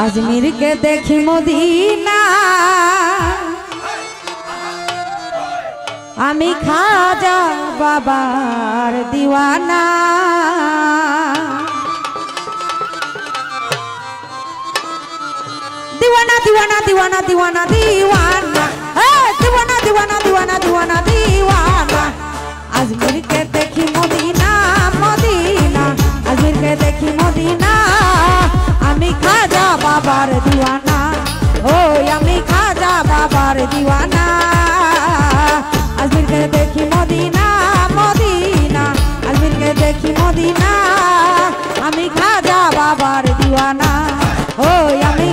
আজমির কে দেখি মদিনা আমি খাজা বাবার দিওয়ানা दीवाना दीवाना दीवाना दीवाना दीवाना दीवाना दीवाना दीवाना दीवाना दीवाना अजमेर के देखी मदीना मदीना अजमेर के देखी मदीना आमी खाजा बाबार दीवाना ओ आमी खाजा बाबार दीवाना अजमेर के देखी मदीना मदीना अजमेर के देखी मदीना आमी खाजा बाबार दीवाना ओ आमी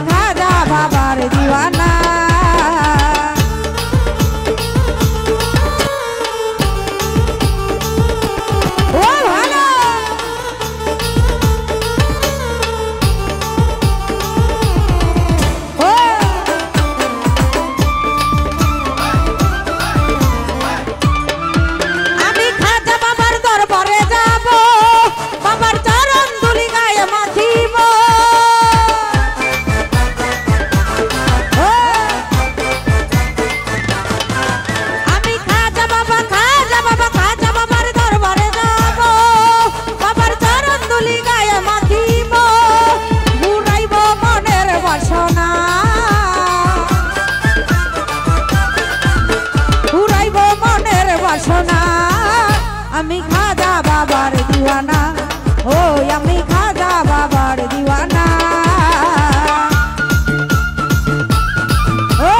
बाबार दीवाना ओ भालो ओ आमी खाजा बाबार दरबारे जाबो बाबार चरण धूলি गाয়ে মাখিব আমি খাজা বাবার দিওয়ানা ও আমি খাজা বাবার দিওয়ানা ও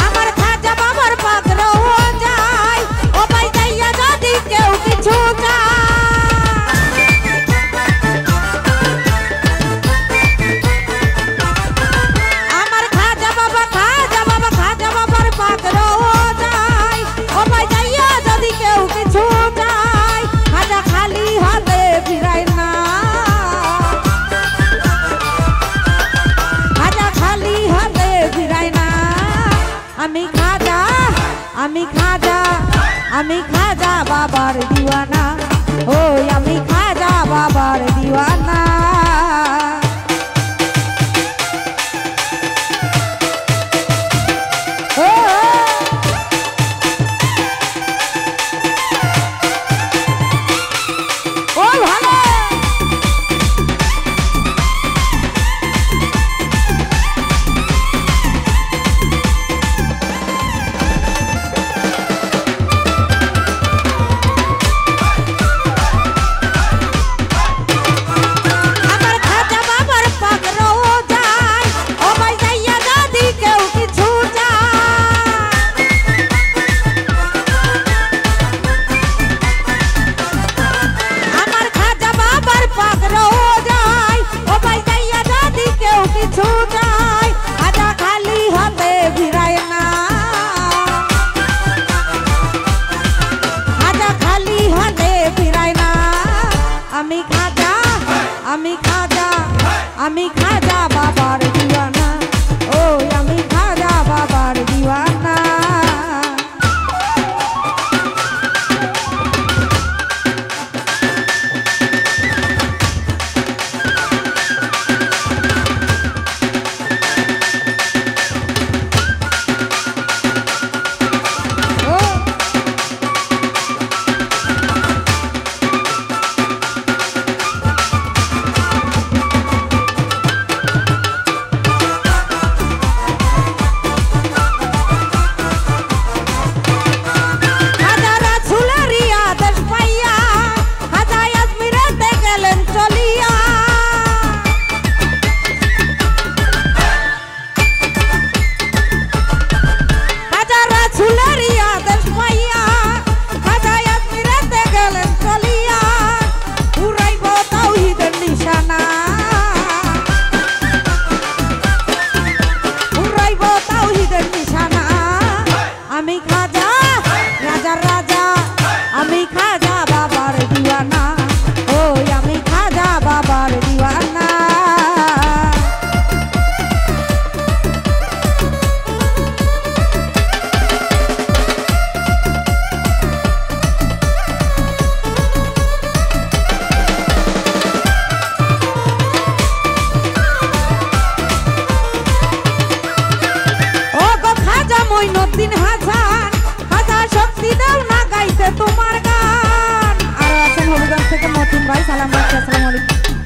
আমার খাজা বাবার পাত্র যায় ও ভাই যাইয়া যদি কেউ কিছু আমার খাজা বাবার পাত্র যায় ও ভাই যাইয়া যদি কেউ কিছু চায় খাজা খালি হাতে ফিরায় না খাজা খালি হাতে ফিরায় না আমি খাজা আমি খাজা আমি খাজা বাবার দিওয়ানা ও আমি খাজা বাবার দিওয়ানা ও ও ভালো আমি খাজা বাবার দিওয়ানা ও আমি খাজা বাবার দিওয়ানা আসসালামু আলাইকুম।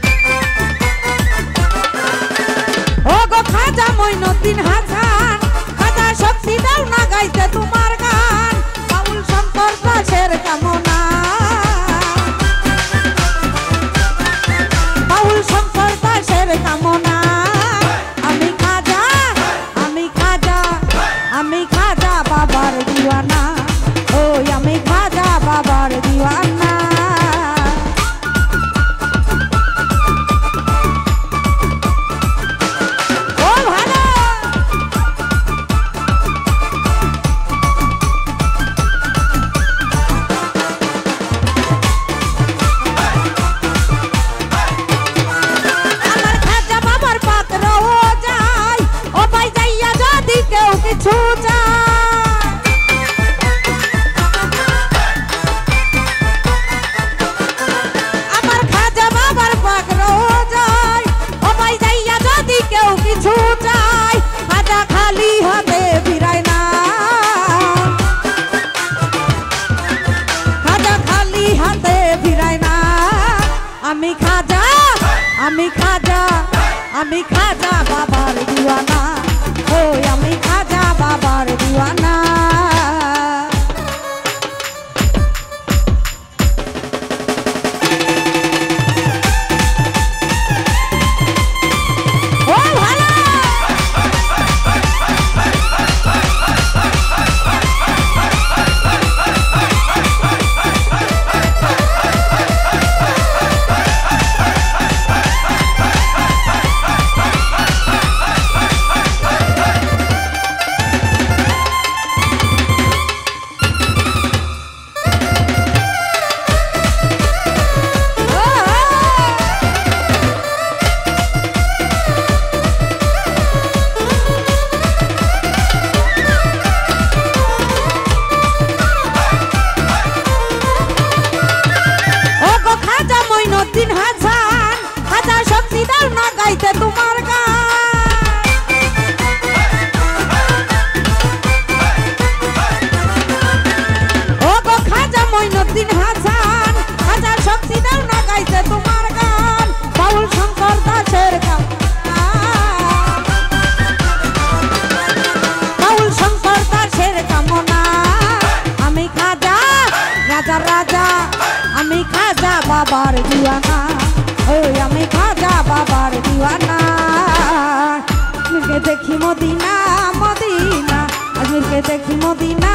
ও গো খাজা মঈনুদ্দিন হাসান, খাজা শক্তি দাও না গাইতে তোমার গান, বাউল শঙ্কর দাসের কামনা, বাউল শঙ্কর দাসের কামনা। আমি খাজা, আমি খাজা, আমি খাজা বাবার দিওয়ানা, ওই আমি খাজা বাবার দিওয়ানা। ও ভালো আমার খাজা বাবার পাত্র যায়, ও ভাই যাইয়া যদি কেউ কিছু চায়, আমার খাজা বাবার পাত্র যায়, ও ভাই যাইয়া যদি কেউ কিছু চায়, খাজা খালি হাতে ফিরায় না, খাজা খালি হাতে ফিরায় না। আমি খাজা, আমি খাজা, আমি খাজা বাবার দিওয়ানা, ওই আমি খাজা বাবার দিওয়ানা। ও ভালো মঈনুদ্দিন হাসান, খাজা শক্তি দাও না গাইতে তোমার গান, ও গো খাজা মঈনুদ্দিন হাসান, খাজা শক্তি দাও না গাইতে তোমার গান, বাউল শঙ্কর দাসের কামনা, বাউল শঙ্কর দাসের কামনা। আমি খাজা রাজা রাজা, আমি খাজা বাবার দিওয়ানা, ওই আমি খাজা বাবার দিওয়ানা। আজমিরকে দেখি মদিনা মদিনা, আজমিরকে দেখি মদিনা,